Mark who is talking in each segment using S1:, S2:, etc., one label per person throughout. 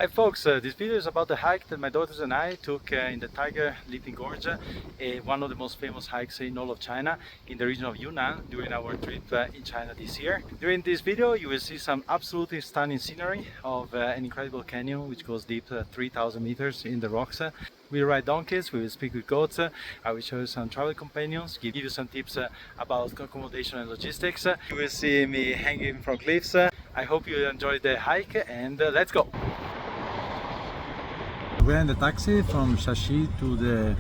S1: Hi folks, this video is about the hike that my daughters and I took in the Tiger Leaping Gorge, one of the most famous hikes in all of China, in the region of Yunnan during our trip in China this year. During this video you will see some absolutely stunning scenery of an incredible canyon which goes deep 3,000 meters in the rocks. We ride donkeys, we will speak with goats, I will show you some travel companions, give you some tips about accommodation and logistics. You will see me hanging from cliffs. I hope you enjoyed the hike and let's go! We're in the taxi from Shashi to the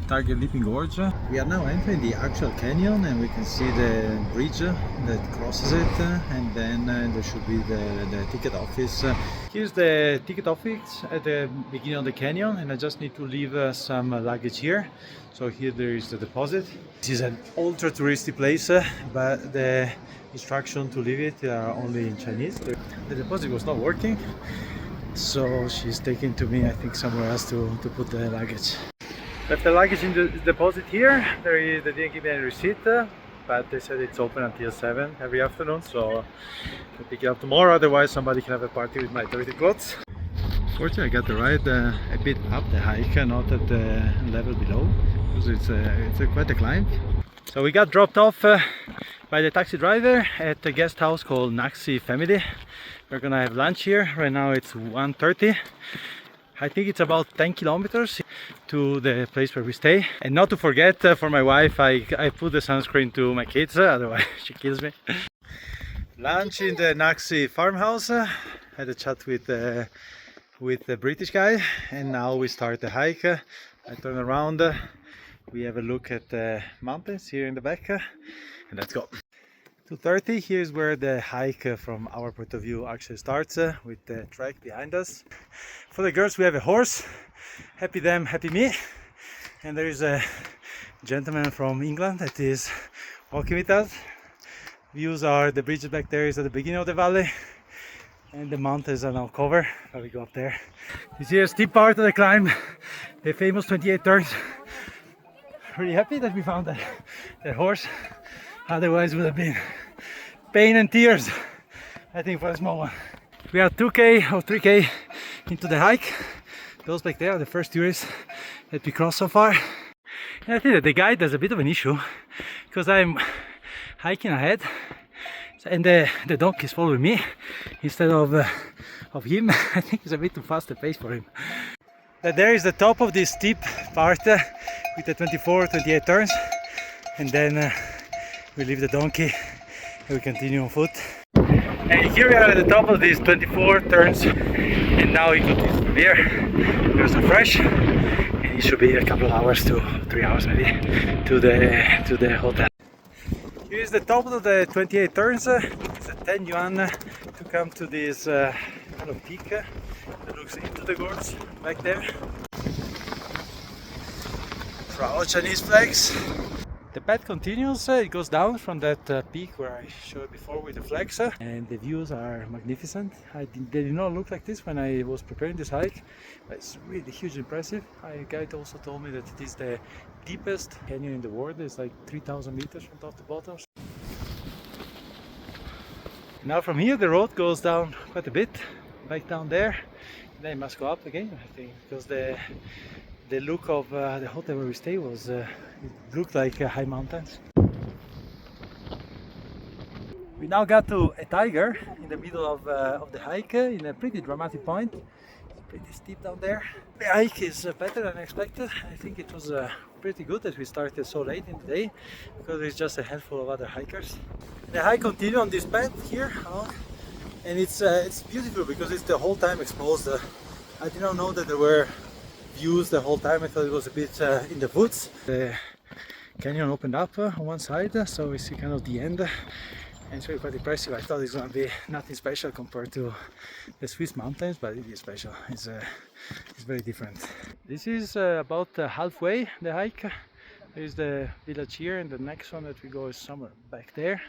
S1: Tiger Leaping Gorge. We are now entering the actual canyon and we can see the bridge that crosses it, and then there should be the ticket office. Here's the ticket office at the beginning of the canyon, and I just need to leave some luggage here. So here there is the deposit. This is an ultra touristy place, but the instructions to leave it are only in Chinese. The deposit was not working, so she's taking to me, I think, somewhere else to put the luggage. Left the luggage in the deposit here. They didn't give me any receipt, but they said it's open until 7 every afternoon, so I'll pick it up tomorrow, otherwise somebody can have a party with my dirty clothes. Fortunately I got the ride a bit up the hike, not at the level below, because it's quite a climb. So we got dropped off by the taxi driver at a guest house called Naxi Family. We're gonna have lunch here. Right now it's 1:30. I think it's about 10 kilometers to the place where we stay. And not to forget, for my wife, I put the sunscreen to my kids, otherwise she kills me. Lunch in the Naxi farmhouse. Had a chat with the British guy, and now we start the hike. I turn around, we have a look at the mountains here in the back, and let's go. 2:30, here's where the hike from our point of view actually starts, with the track behind us. For the girls we have a horse, happy them, happy me, and there is a gentleman from England that is walking with us. Views are, the bridge back there is at the beginning of the valley, and the mountains are now covered, but we go up there. You see a steep part of the climb, the famous 28 turns. Really happy that we found that horse. Otherwise it would have been pain and tears, I think, for a small one. We are 2k or 3k into the hike. Those back there are the first tourists that we crossed so far. And I think that the guide has a bit of an issue, because I'm hiking ahead and the donkey is following me instead of him. I think it's a bit too fast a pace for him. There is the top of this steep part with the 24-28 turns, and then we leave the donkey and we continue on foot. And here we are at the top of these 24 turns, and now we continues from here. There's some fresh, and it should be a couple of hours to 3 hours maybe to the hotel. Here's the top of the 28 turns. It's a 10 yuan to come to this kind of peak that looks into the gorge back there. Proud Chinese flags. The path continues, it goes down from that peak where I showed before with the flags, and the views are magnificent. They did not look like this when I was preparing this hike, but it's really hugely impressive. A guide also told me that it is the deepest canyon in the world. It's like 3,000 meters from top to bottom. Now from here the road goes down quite a bit, back down there, and then it must go up again, I think, because the look of the hotel where we stay was, it looked like high mountains. We now got to a tiger in the middle of the hike, in a pretty dramatic point. It's pretty steep down there. The hike is better than expected. I think it was pretty good that we started so late in the day, because there's just a handful of other hikers. The hike continues on this path here, and it's beautiful because it's the whole time exposed. I did not know that there were views the whole time. I thought it was a bit in the woods. The canyon opened up on one side, so we see kind of the end, and it's really quite impressive. I thought it's going to be nothing special compared to the Swiss mountains, but it is special. It's very different. This is about halfway the hike. There's the village here, and the next one that we go is somewhere back there.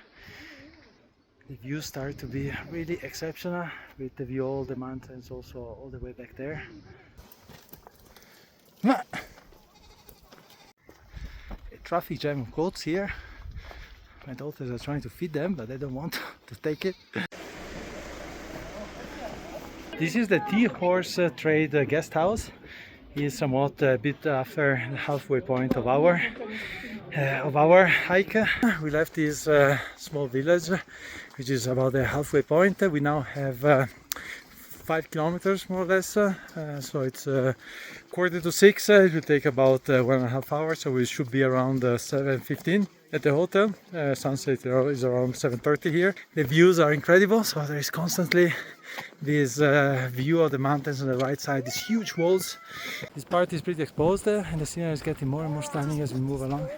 S1: The views start to be really exceptional, with the view of all the mountains also all the way back there. A traffic jam of goats here. My daughters are trying to feed them, but they don't want to take it. This is the Tea Horse Trade guest house. It's somewhat a bit after the halfway point of our hike. We left this small village, which is about the halfway point. We now have 5 kilometers more or less, so it's 5:45. It will take about 1.5 hours, so we should be around 7:15 at the hotel. Sunset is around 7:30 here. The views are incredible, so there is constantly this view of the mountains on the right side, these huge walls. This part is pretty exposed, and the scenery is getting more and more stunning as we move along.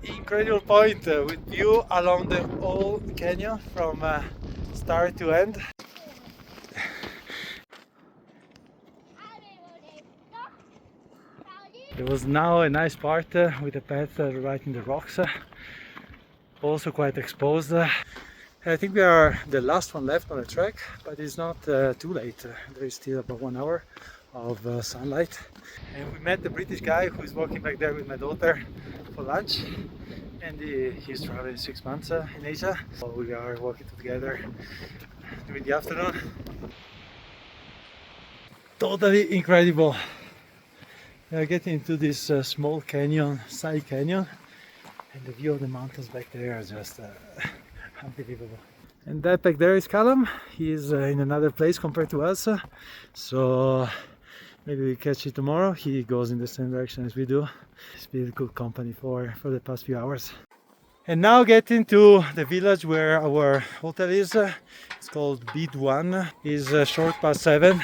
S1: Incredible point with view along the whole canyon from start to end. There was now a nice part with a path right in the rocks, also quite exposed. I think we are the last one left on the trek, but it's not too late. There is still about 1 hour of sunlight. And we met the British guy who is walking back there with my daughter for lunch. And he's traveling 6 months in Asia. So we are walking together during the afternoon. Totally incredible. We are getting into this small canyon, side canyon, and the view of the mountains back there is just unbelievable. And that back there is Callum. He is in another place compared to us, so maybe we catch it tomorrow. He goes in the same direction as we do. It's been good company for the past few hours. And now getting to the village where our hotel is. It's called BaDiWan. It's short past 7,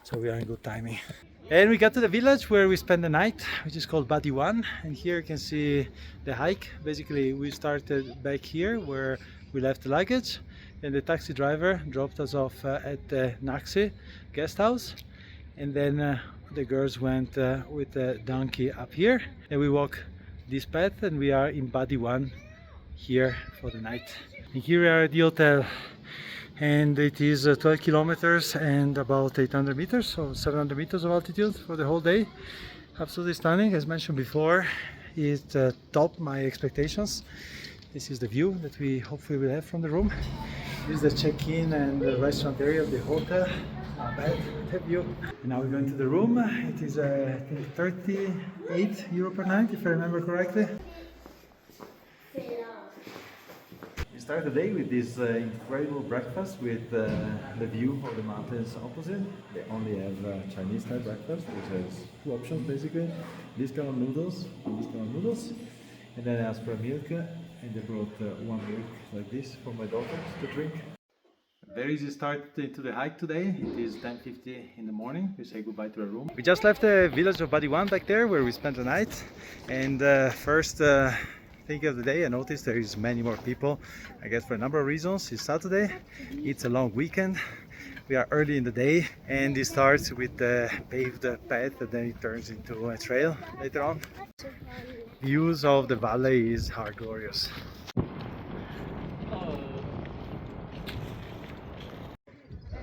S1: so we are in good timing. And we got to the village where we spend the night, which is called BaDiWan. And here you can see the hike. Basically, we started back here where we left the luggage. And the taxi driver dropped us off at the Yangtze guest house. And then the girls went with the donkey up here. And we walk this path and we are in BaDiWan here for the night. And here we are at the hotel. And it is 12 kilometers and about 800 meters, so 700 meters of altitude for the whole day. Absolutely stunning. As mentioned before, it topped my expectations. This is the view that we hopefully will have from the room. This is the check-in and the restaurant area of the hotel. Not bad, that view. And now we're going to the room. It is I think 38 euro per night, if I remember correctly. We start the day with this incredible breakfast with the view of the mountains opposite. They only have Chinese type breakfast, which has 2 options basically. This kind of noodles and this kind of noodles. And then I asked for a milk, and they brought 1 milk like this for my daughter to drink. Very easy start to the hike today. It is 10:50 in the morning. We say goodbye to our room. We just left the village of BaDiWan back there where we spent the night. And first thing of the day, I noticed there is many more people. I guess for a number of reasons. It's Saturday. It's a long weekend. We are early in the day, and it starts with the paved path, and then it turns into a trail later on. Views of the valley are glorious.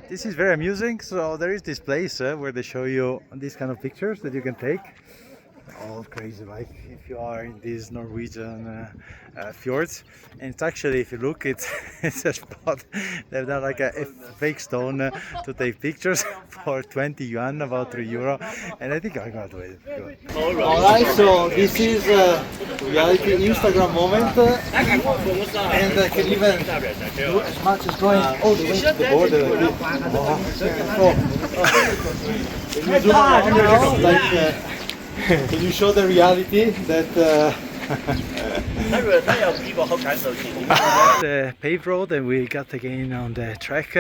S1: This is very amusing. So there is this place where they show you these kind of pictures that you can take. All crazy, like if you are in these Norwegian fjords. And it's actually, if you look, it's a spot. They've done like a fake stone to take pictures for 20 yuan, about 3 euro. And I think I'm gonna do it. Alright, so this is reality Instagram moment. And I can even do as much as going all the way to the border. Can you show the reality that the paved road, and we got again on the track.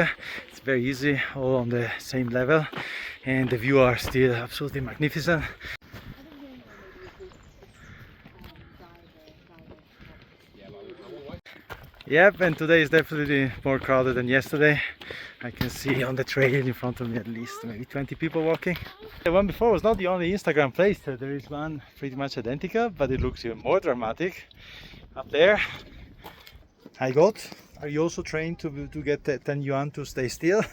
S1: It's very easy, all on the same level, and the view are still absolutely magnificent. Yep, and today is definitely more crowded than yesterday. I can see on the trail in front of me at least maybe 20 people walking. The one before was not the only Instagram place. There is one pretty much identical, but it looks even more dramatic. Up there, hi goat, are you also trained to get 10 yuan to stay still?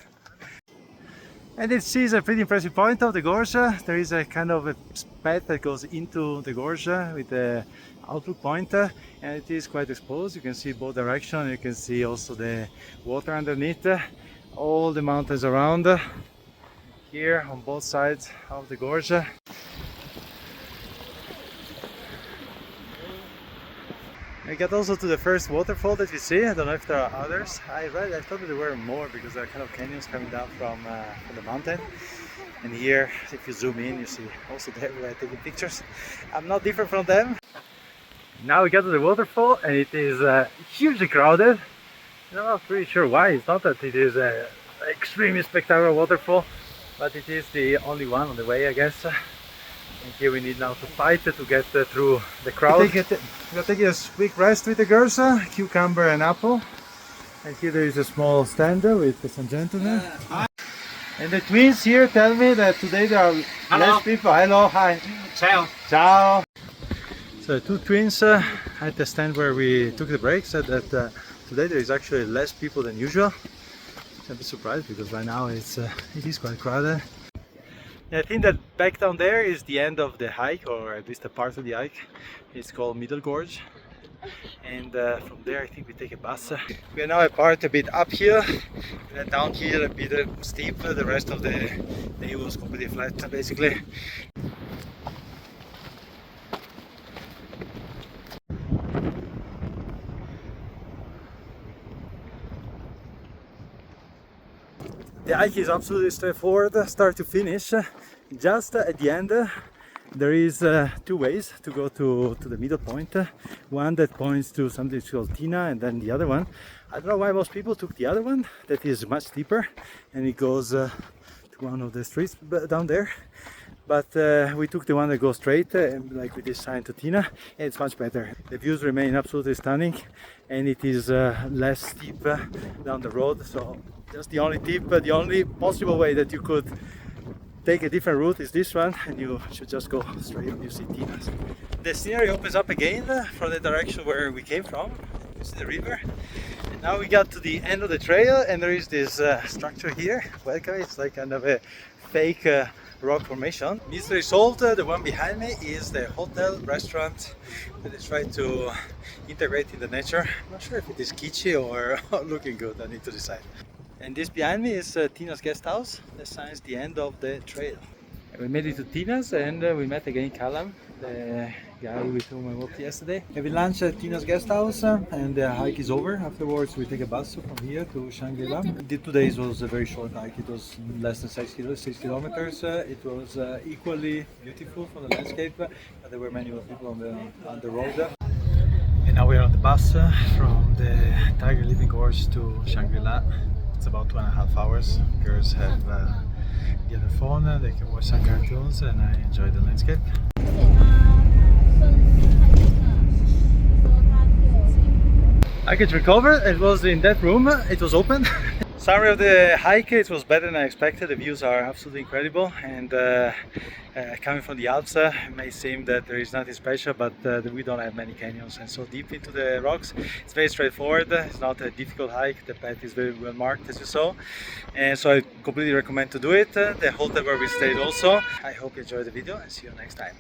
S1: And this is a pretty impressive point of the gorge. There is a kind of a path that goes into the gorge with the outlook point, and it is quite exposed. You can see both directions. You can see also the water underneath, all the mountains around here on both sides of the gorge. We got also to the first waterfall that you see. I don't know if there are others. I thought that there were more because there are kind of canyons coming down from the mountain. And here, if you zoom in, you see also there we are taking pictures. I'm not different from them. Now we got to the waterfall and it is hugely crowded. I'm not pretty sure why. It's not that it is an extremely spectacular waterfall, but it is the only one on the way, I guess. And here we need now to fight to get through the crowd. We're taking a quick rest with the girls, cucumber and apple. And here there is a small stand with some gentlemen. And the twins here tell me that today there are less people. Hello, hi.
S2: Ciao.
S1: Ciao. So the two twins at the stand where we took the break said that today there is actually less people than usual. I'm a bit surprised because right now it is quite crowded. I think that back down there is the end of the hike, or at least a part of the hike. It's called Middle Gorge, and from there I think we take a bus. We are now a part a bit uphill, and then down here a bit steep. The rest of the day was completely flat basically. The hike is absolutely straightforward, start to finish. Just at the end there is two ways to go to the middle point. One that points to something called Tina, and then the other one, I don't know why most people took the other one, that is much steeper and it goes to one of the streets down there. But we took the one that goes straight, like with this sign to Tina, and it's much better. The views remain absolutely stunning and it is less steep down the road. So just the only tip, the only possible way that you could take a different route is this one, and you should just go straight when you see Tina's. The scenery opens up again from the direction where we came from. You see the river. And now we got to the end of the trail and there is this structure here. Welcome, it's like kind of a fake rock formation. Mystery solved. The one behind me is the hotel restaurant that is trying to integrate in the nature. I'm not sure if it is kitschy or looking good, I need to decide. And this behind me is Tina's guest house. The sign is the end of the trail. And we made it to Tina's and we met again Callum, the guy with whom I walked yesterday. And we launched at Tina's guest house and the hike is over. Afterwards we take a bus from here to Shangri-La. The 2 days was a very short hike. It was less than 6 kilometers. It was equally beautiful from the landscape, but there were many more people on the road. And now we are on the bus from the Tiger Leaping Gorge to Shangri-La. It's about 2.5 hours. Girls have the other phone, they can watch some cartoons and I enjoy the landscape. I get recovered. It was in that room, it was open. Summary of the hike, it was better than I expected. The views are absolutely incredible, and coming from the Alps, it may seem that there is nothing special, but we don't have many canyons and so deep into the rocks. It's very straightforward, it's not a difficult hike, the path is very well marked as you saw, and so I completely recommend to do it. The hotel where we stayed also. I hope you enjoyed the video and see you next time.